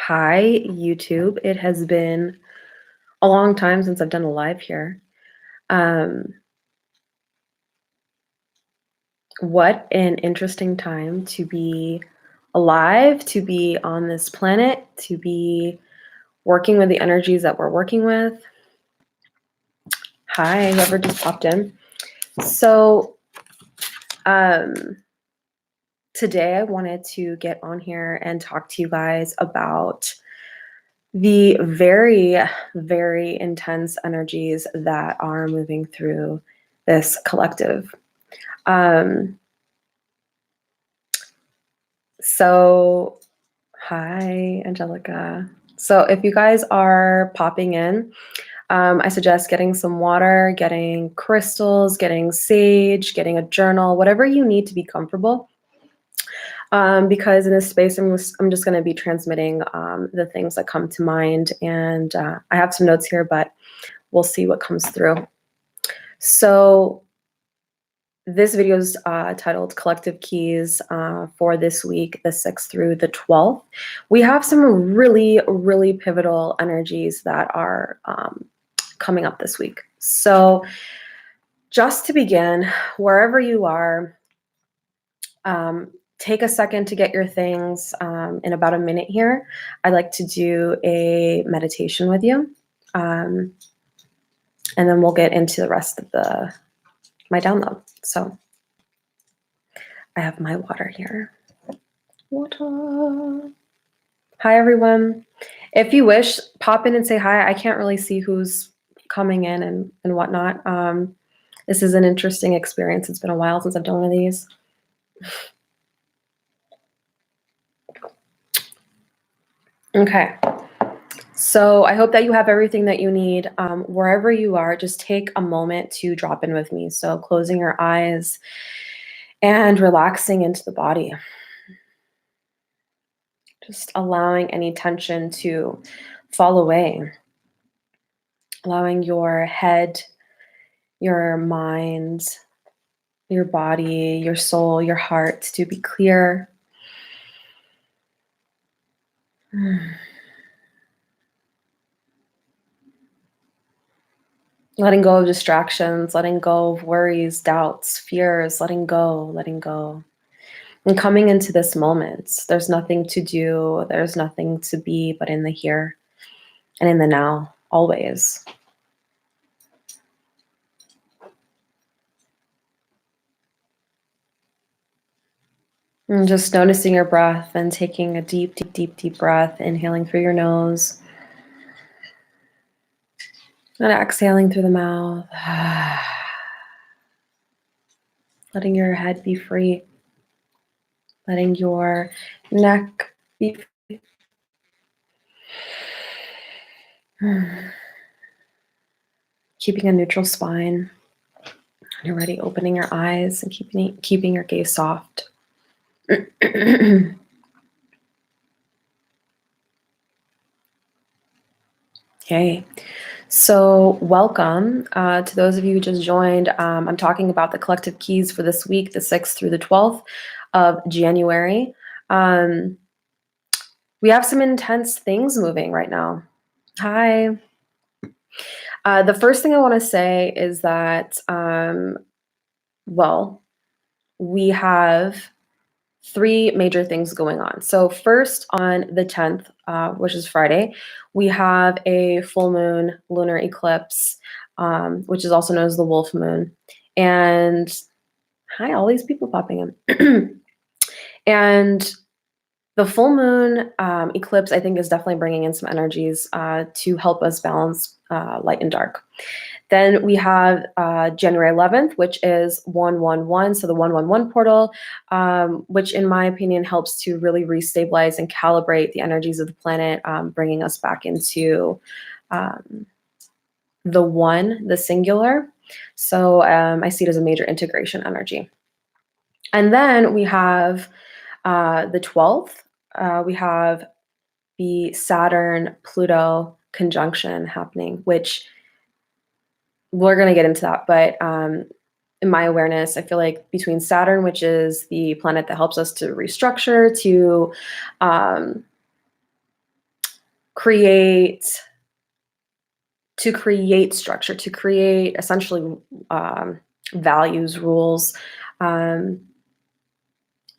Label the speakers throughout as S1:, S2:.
S1: Hi, YouTube. It has been a long time since I've done a live here. What an interesting time to be alive, to be on this planet, to be working with the energies that we're working with. Hi, whoever just popped in. So, today I wanted to get on here and talk to you guys about the very, very intense energies that are moving through this collective. So hi, Angelica. So if you guys are popping in, I suggest getting some water, getting crystals, getting sage, getting a journal, whatever you need to be comfortable. Because in this space, I'm just going to be transmitting the things that come to mind. And I have some notes here, but we'll see what comes through. So this video is titled Collective Keys for this week, the 6th through the 12th. We have some really, really pivotal energies that are coming up this week. So just to begin, wherever you are, take a second to get your things. In about a minute here, I'd like to do a meditation with you. And then we'll get into the rest of my download. So I have my water here. Water. Hi, everyone. If you wish, pop in and say hi. I can't really see who's coming in and whatnot. This is an interesting experience. It's been a while since I've done one of these. Okay. So I hope that you have everything that you need. Wherever you are, just take a moment to drop in with me. So closing your eyes and relaxing into the body. Just allowing any tension to fall away. Allowing your head, your mind, your body, your soul, your heart to be clear. Letting go of distractions, letting go of worries, doubts, fears, letting go. And coming into this moment, there's nothing to do, there's nothing to be but in the here and in the now, always. And just noticing your breath and taking a deep, deep, deep, deep breath, inhaling through your nose and exhaling through the mouth. Letting your head be free. Letting your neck be free. Keeping a neutral spine. When you're ready, opening your eyes and keeping your gaze soft. Okay, so welcome to those of you who just joined. I'm talking about the collective keys for this week, the 6th through the 12th of January. We have some intense things moving right now. Hi. The first thing I want to say is that, we have 3 major things going on. So first, on the 10th, which is Friday, we have a full moon lunar eclipse, which is also known as the wolf moon. And hi, all these people popping in. And the full moon eclipse, I think, is definitely bringing in some energies to help us balance light and dark. Then we have January 11th, which is 111, so the 111 portal, which in my opinion helps to really restabilize and calibrate the energies of the planet, bringing us back into the one, the singular. So I see it as a major integration energy. And then we have the 12th, we have the Saturn-Pluto conjunction happening, which we're going to get into that, but in my awareness, I feel like between Saturn, which is the planet that helps us to restructure, to create structure, to create essentially values, rules.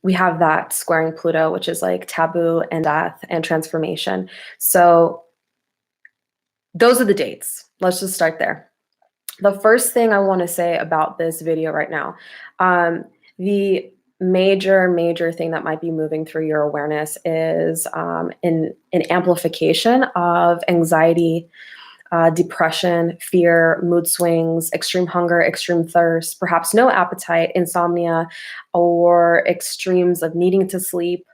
S1: We have that squaring Pluto, which is like taboo and death and transformation. So those are the dates. Let's just start there. The first thing I want to say about this video right now, the major thing that might be moving through your awareness is an amplification of anxiety, depression, fear, mood swings, extreme hunger, extreme thirst, perhaps no appetite, insomnia, or extremes of needing to sleep.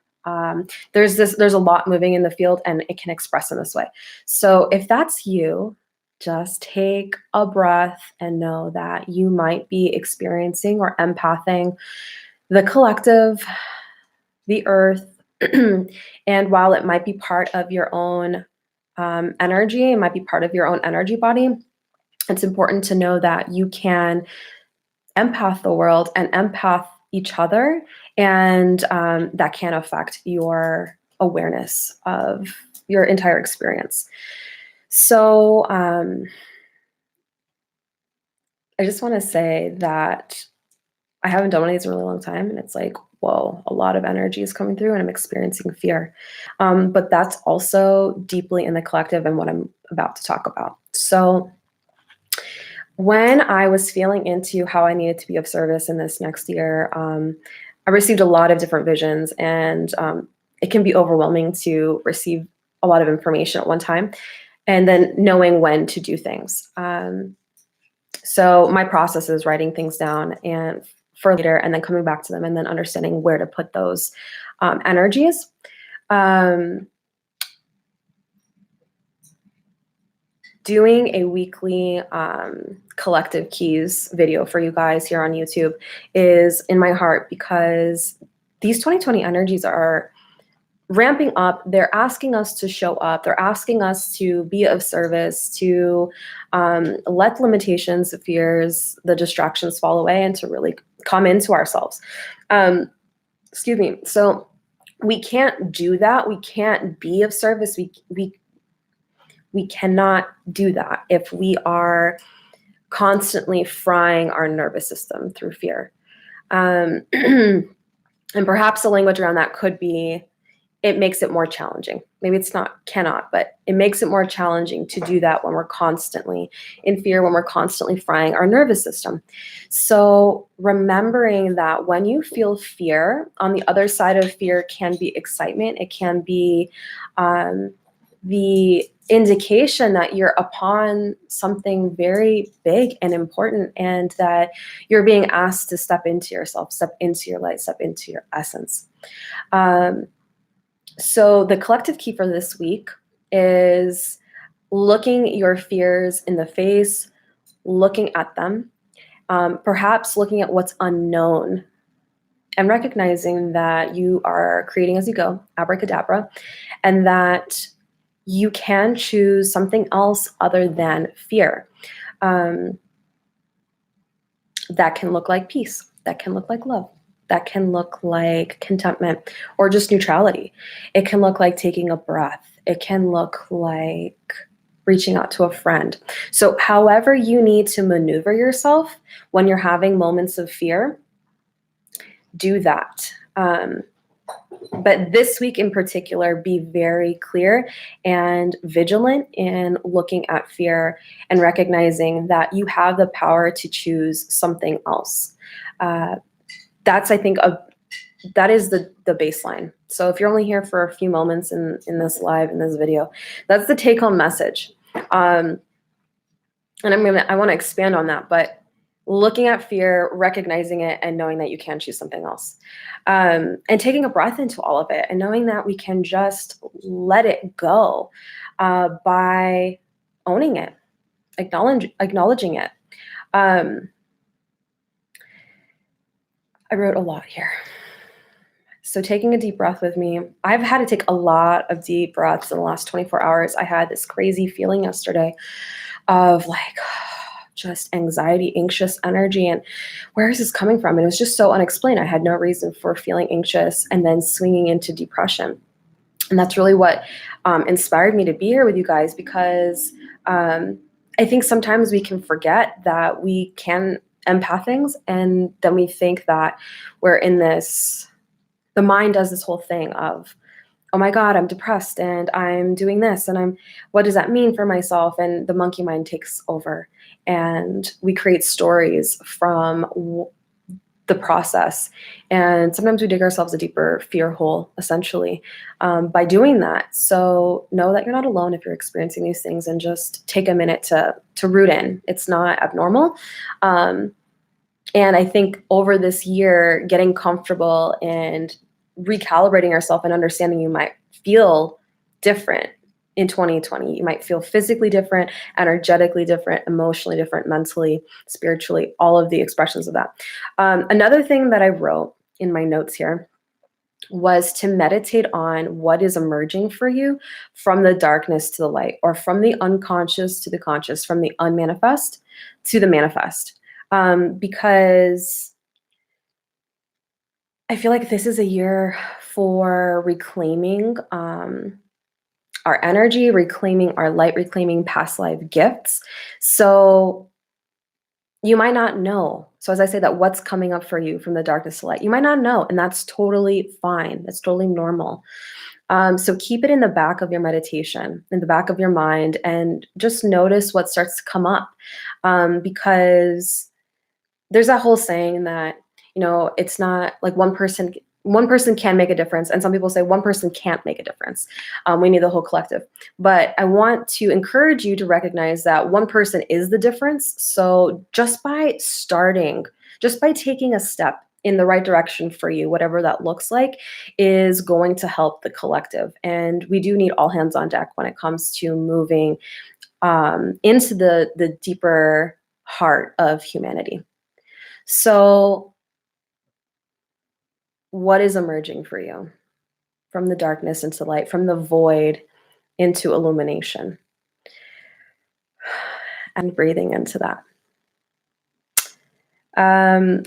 S1: There's a lot moving in the field, and it can express in this way. So if that's you, just take a breath and know that you might be experiencing or empathing the collective, the earth, and while it might be part of your own energy, it might be part of your own energy body, it's important to know that you can empath the world and empath each other, and that can affect your awareness of your entire experience. So I just want to say that I haven't done one of these in a really long time, and it's like, whoa, a lot of energy is coming through and I'm experiencing fear. But that's also deeply in the collective and what I'm about to talk about. So when I was feeling into how I needed to be of service in this next year, I received a lot of different visions, and it can be overwhelming to receive a lot of information at one time and then knowing when to do things. So my process is writing things down and for later, and then coming back to them, and then understanding where to put those energies. Doing a weekly collective keys video for you guys here on YouTube is in my heart, because these 2020 energies are ramping up. They're asking us to show up. They're asking us to be of service, to let the limitations, the fears, the distractions fall away, and to really come into ourselves. Excuse me. So we can't do that. We can't be of service. We cannot do that if we are constantly frying our nervous system through fear. And perhaps the language around that could be, it makes it more challenging. Maybe it's not cannot, but it makes it more challenging to do that when we're constantly in fear, when we're constantly frying our nervous system. So remembering that when you feel fear, on the other side of fear can be excitement. It can be the indication that you're upon something very big and important, and that you're being asked to step into yourself, step into your light, step into your essence. So the collective key for this week is looking your fears in the face, looking at them, perhaps looking at what's unknown, and recognizing that you are creating as you go, abracadabra, and that you can choose something else other than fear. That can look like peace, that can look like love, that can look like contentment, or just neutrality. It can look like taking a breath. It can look like reaching out to a friend. So however you need to maneuver yourself when you're having moments of fear, do that. But this week in particular, be very clear and vigilant in looking at fear and recognizing that you have the power to choose something else. That's, I think, that is the baseline. So if you're only here for a few moments in this live, in this video, that's the take-home message. And I want to expand on that, but looking at fear, recognizing it, and knowing that you can choose something else. And taking a breath into all of it, and knowing that we can just let it go by owning it, acknowledging it. I wrote a lot here. So taking a deep breath with me. I've had to take a lot of deep breaths in the last 24 hours. I had this crazy feeling yesterday of like just anxiety, anxious energy, and where is this coming from? And it was just so unexplained. I had no reason for feeling anxious and then swinging into depression. And that's really what inspired me to be here with you guys, because um, I think sometimes we can forget that we can empath things, and then we think that we're in this, the mind does this whole thing of, oh my God, I'm depressed and I'm doing this and what does that mean for myself? And the monkey mind takes over, and we create stories from the process. And sometimes we dig ourselves a deeper fear hole, essentially, by doing that. So know that you're not alone if you're experiencing these things, and just take a minute to root in. It's not abnormal. Um, and I think over this year, getting comfortable and recalibrating yourself and understanding you might feel different in 2020. You might feel physically different, energetically different, emotionally different, mentally, spiritually, all of the expressions of that. Another thing that I wrote in my notes here was to meditate on what is emerging for you from the darkness to the light, or from the unconscious to the conscious, from the unmanifest to the manifest. Because I feel like this is a year for reclaiming our energy, reclaiming our light, reclaiming past life gifts. So you might not know. So as I say that, what's coming up for you from the darkness to light, you might not know, and that's totally fine. That's totally normal. So keep it in the back of your meditation, in the back of your mind, and just notice what starts to come up. Because there's that whole saying that, it's not like one person can make a difference, and some people say one person can't make a difference. We need the whole collective. But I want to encourage you to recognize that one person is the difference. So just by starting, just by taking a step in the right direction for you, whatever that looks like, is going to help the collective. And we do need all hands on deck when it comes to moving into the deeper heart of humanity. So, what is emerging for you from the darkness into light, from the void into illumination? And breathing into that. I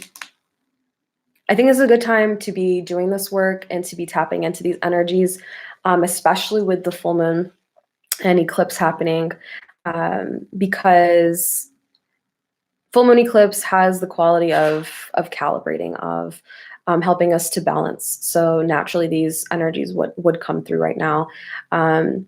S1: think this is a good time to be doing this work and to be tapping into these energies, especially with the full moon and eclipse happening, because full moon eclipse has the quality of calibrating, of helping us to balance. So naturally, these energies would come through right now, and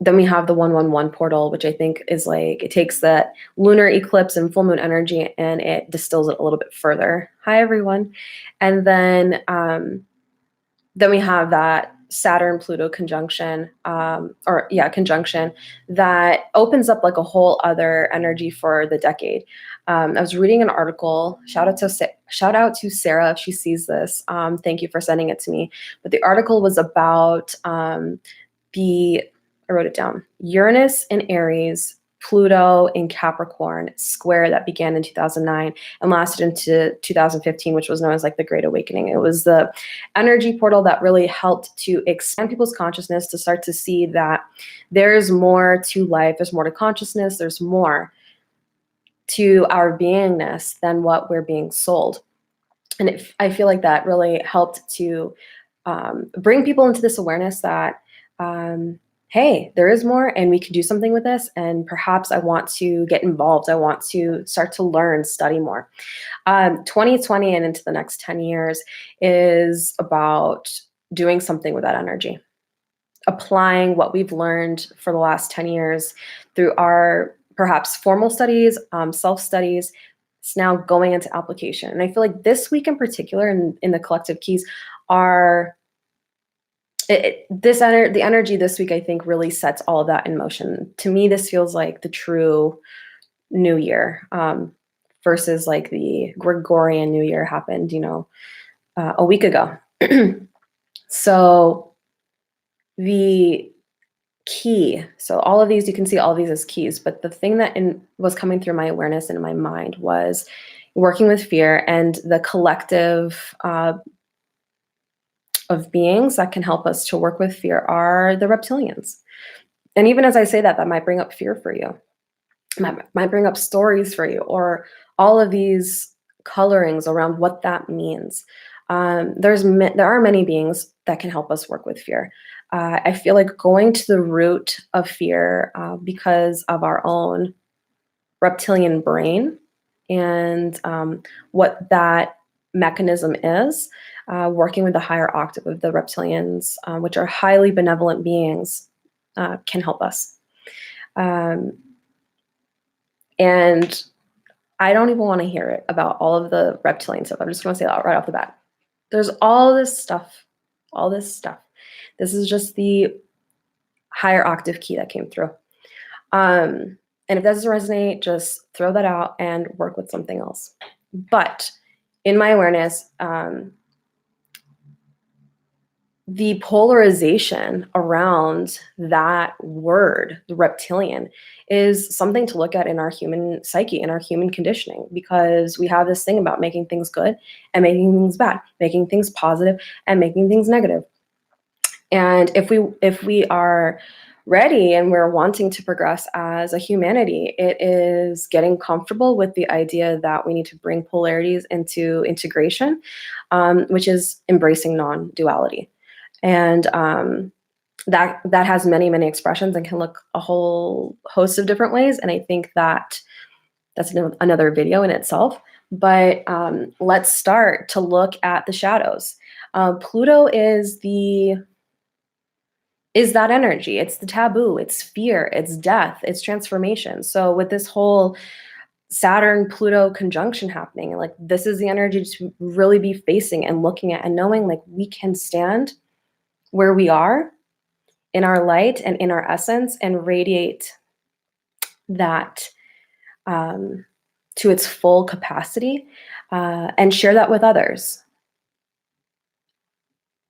S1: then we have the 111 portal, which I think is like, it takes that lunar eclipse and full moon energy and it distills it a little bit further. Hi everyone, and then we have that Saturn Pluto conjunction, conjunction that opens up like a whole other energy for the decade. I was reading an article. Shout out to Sarah if she sees this. Thank you for sending it to me. But the article was about I wrote it down. Uranus in Aries, Pluto in Capricorn square that began in 2009 and lasted into 2015, which was known as like the Great Awakening. It was the energy portal that really helped to expand people's consciousness to start to see that there's more to life, there's more to consciousness, there's more to our beingness than what we're being sold. And I feel like that really helped to bring people into this awareness that hey, there is more and we can do something with this. And perhaps I want to get involved. I want to start to learn, study more. 2020 and into the next 10 years is about doing something with that energy, applying what we've learned for the last 10 years through our perhaps formal studies, self-studies. It's now going into application. And I feel like this week in particular in the collective keys are the energy this week, I think, really sets all of that in motion. To me, this feels like the true new year, versus like the Gregorian New Year happened, a week ago. So the key, so all of these, you can see all of these as keys, but the thing that was coming through my awareness and in my mind was working with fear, and the collective of beings that can help us to work with fear are the reptilians. And even as I say that, that might bring up fear for you, might bring up stories for you, or all of these colorings around what that means. There are many beings that can help us work with fear. I feel like going to the root of fear because of our own reptilian brain and what that mechanism is, working with the higher octave of the reptilians, which are highly benevolent beings, can help us. Um, and I don't even want to hear it about all of the reptilian stuff. I'm just going to say that right off the bat. There's all this stuff, all this stuff. This is just the higher octave key that came through. And if that doesn't resonate, just throw that out and work with something else. But in my awareness, the polarization around that word, the reptilian, is something to look at in our human psyche, in our human conditioning, because we have this thing about making things good and making things bad, making things positive and making things negative. And if we are ready and we're wanting to progress as a humanity, it is getting comfortable with the idea that we need to bring polarities into integration, which is embracing non-duality. And that has many expressions and can look a whole host of different ways. And I think that that's another video in itself. But let's start to look at the shadows. Pluto is that energy. It's the taboo, it's fear, it's death, it's transformation. So with this whole Saturn Pluto conjunction happening, like this is the energy to really be facing and looking at and knowing like we can stand where we are in our light and in our essence and radiate that to its full capacity and share that with others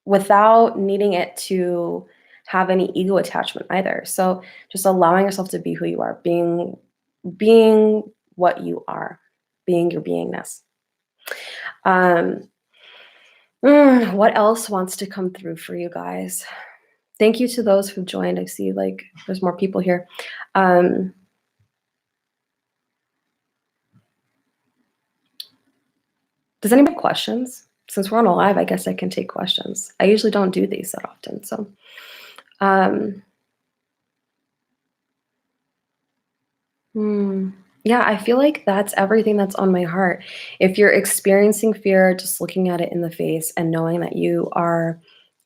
S1: without needing it to have any ego attachment either. So just allowing yourself to be who you are, being what you are, being your beingness. What else wants to come through for you guys? Thank you to those who joined. I see like there's more people here. Does anybody have questions? Since we're on a live, I guess I can take questions. I usually don't do these that often, so. Yeah, I feel like that's everything that's on my heart. If you're experiencing fear, just looking at it in the face and knowing that you are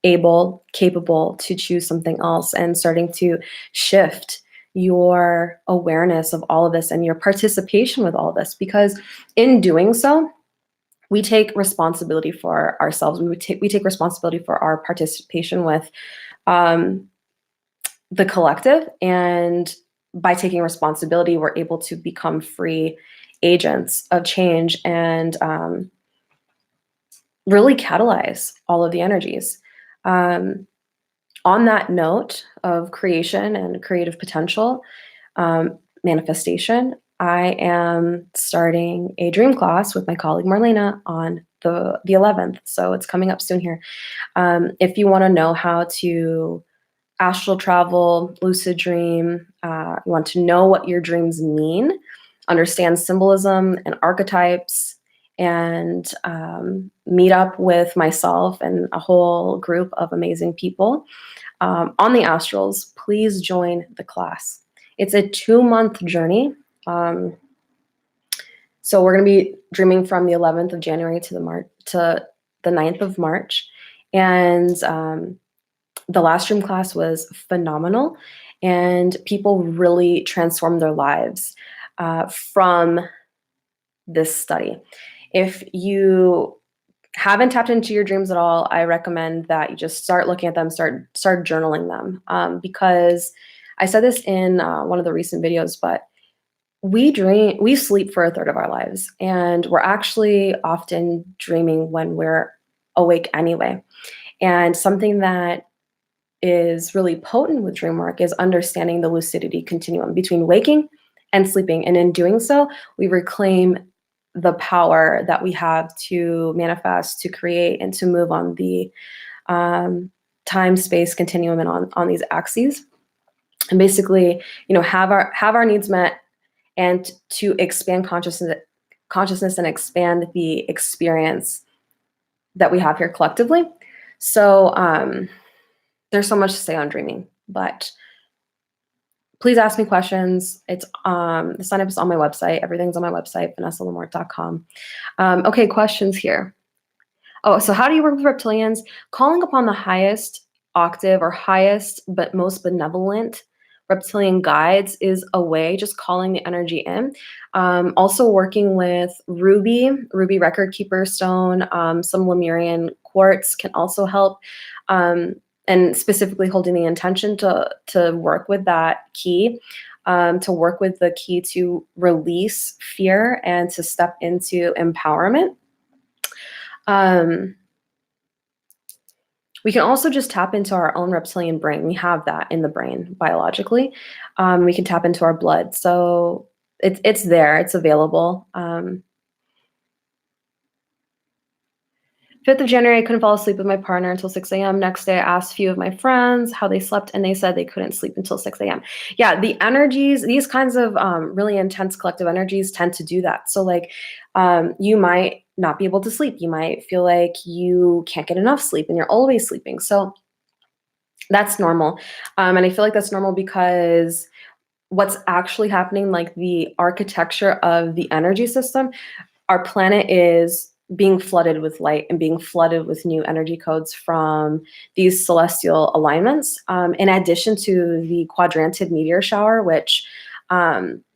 S1: capable to choose something else and starting to shift your awareness of all of this and your participation with all of this, because in doing so, we take responsibility for ourselves. We take responsibility for our participation with the collective, and by taking responsibility, we're able to become free agents of change and really catalyze all of the energies. On that note of creation and creative potential, manifestation, I am starting a dream class with my colleague Marlena on the 11th. So it's coming up soon here. If you want to know how to astral travel, lucid dream, you want to know what your dreams mean, understand symbolism and archetypes, and meet up with myself and a whole group of amazing people on the astrals, please join the class. It's a 2-month journey. So we're going to be dreaming from the 11th of January to the 9th of March. And the last dream class was phenomenal, and people really transformed their lives from this study. If you haven't tapped into your dreams at all, I recommend that you just start looking at them, start journaling them, because I said this in one of the recent videos, but we sleep for a third of our lives, and we're actually often dreaming when we're awake anyway. And something that is really potent with dream work is understanding the lucidity continuum between waking and sleeping. And in doing so, we reclaim the power that we have to manifest, to create, and to move on the time-space continuum and on these axes. And basically, have our needs met, and to expand consciousness and expand the experience that we have here collectively. So there's so much to say on dreaming, but please ask me questions. It's the sign up is on my website. Everything's on my website, vanessalamort.com. Okay, questions here. Oh, so how do you work with reptilians? Calling upon the highest octave or highest but most benevolent reptilian guides is a way, just calling the energy in. Also working with ruby record keeper stone, some Lemurian quartz can also help. And specifically holding the intention to work with that key, to work with the key to release fear and to step into empowerment. We can also just tap into our own reptilian brain. We have that in the brain biologically. We can tap into our blood. So it's there, it's available. 5th of January, I couldn't fall asleep with my partner until 6 a.m. Next day, I asked a few of my friends how they slept, and they said they couldn't sleep until 6 a.m. Yeah, the energies, these kinds of really intense collective energies tend to do that. So, like, you might not be able to sleep. You might feel like you can't get enough sleep and you're always sleeping. So, that's normal. And I feel like that's normal because what's actually happening, like the architecture of the energy system, our planet is being flooded with light and being flooded with new energy codes from these celestial alignments. In addition to the quadrantid meteor shower, which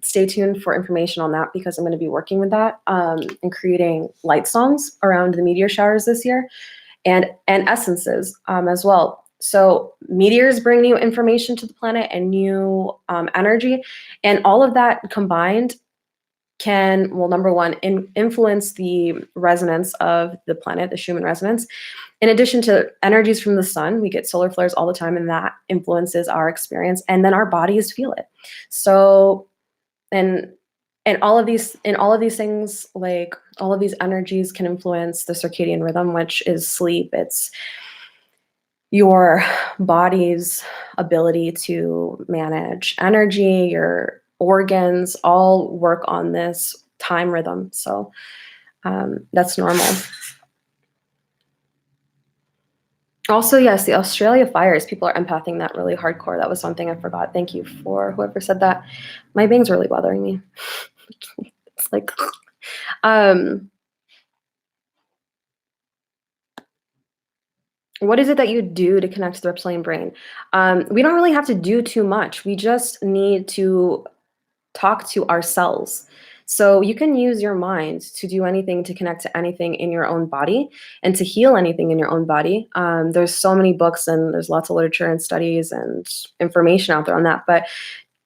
S1: stay tuned for information on that because I'm going to be working with that and creating light songs around the meteor showers this year, and essences as well. So meteors bring new information to the planet and new energy, and all of that combined can, well, number one, influence the resonance of the planet, the Schumann resonance. In addition to energies from the sun, we get solar flares all the time, and that influences our experience, and then our bodies feel it. So, and all of these things, like all of these energies can influence the circadian rhythm, which is sleep. It's your body's ability to manage energy, your organs all work on this time rhythm. So that's normal. Also, yes, the Australia fires, people are empathing that really hardcore. That was something I forgot. Thank you for whoever said that. My bang's really bothering me. It's like, what is it that you do to connect to the reptilian brain? We don't really have to do too much. We just need to talk to ourselves. So you can use your mind to do anything, to connect to anything in your own body and to heal anything in your own body. There's so many books and there's lots of literature and studies and information out there on that. But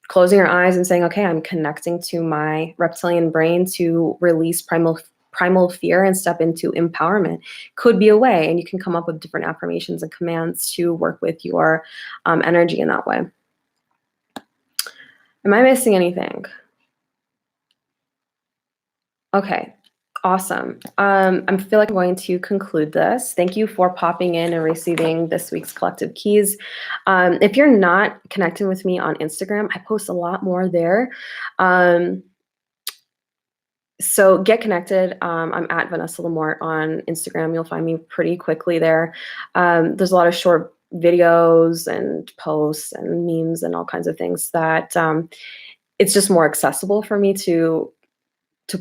S1: closing your eyes and saying, okay, I'm connecting to my reptilian brain to release primal fear and step into empowerment could be a way. And you can come up with different affirmations and commands to work with your energy in that way. Am I missing anything? Okay, awesome. I feel like I'm going to conclude this. Thank you for popping in and receiving this week's collective keys. If you're not connecting with me on Instagram, I post a lot more there. So get connected. I'm at Vanessa Lamort on Instagram. You'll find me pretty quickly there. There's a lot of short videos and posts and memes and all kinds of things that it's just more accessible for me to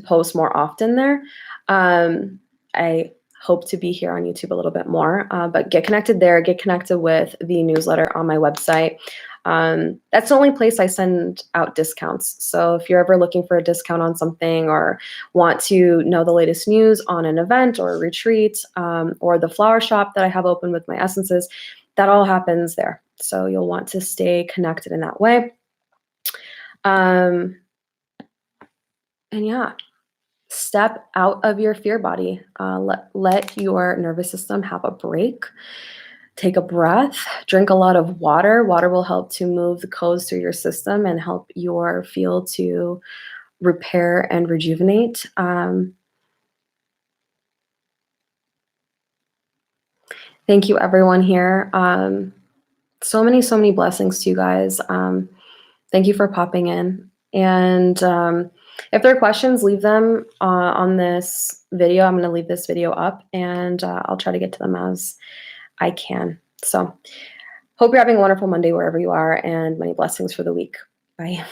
S1: post more often there. I hope to be here on YouTube a little bit more, but get connected there. Get connected with the newsletter on my website. That's the only place I send out discounts. So if you're ever looking for a discount on something or want to know the latest news on an event or a retreat, or the flower shop that I have open with my essences, that all happens there. So you'll want to stay connected in that way. And yeah, step out of your fear body. Let your nervous system have a break. Take a breath, drink a lot of water. Water will help to move the codes through your system and help your field to repair and rejuvenate. Thank you, everyone here. So many blessings to you guys. Thank you for popping in. And If there are questions, leave them on this video. I'm going to leave this video up, and I'll try to get to them as I can. So hope you're having a wonderful Monday wherever you are, and many blessings for the week. Bye.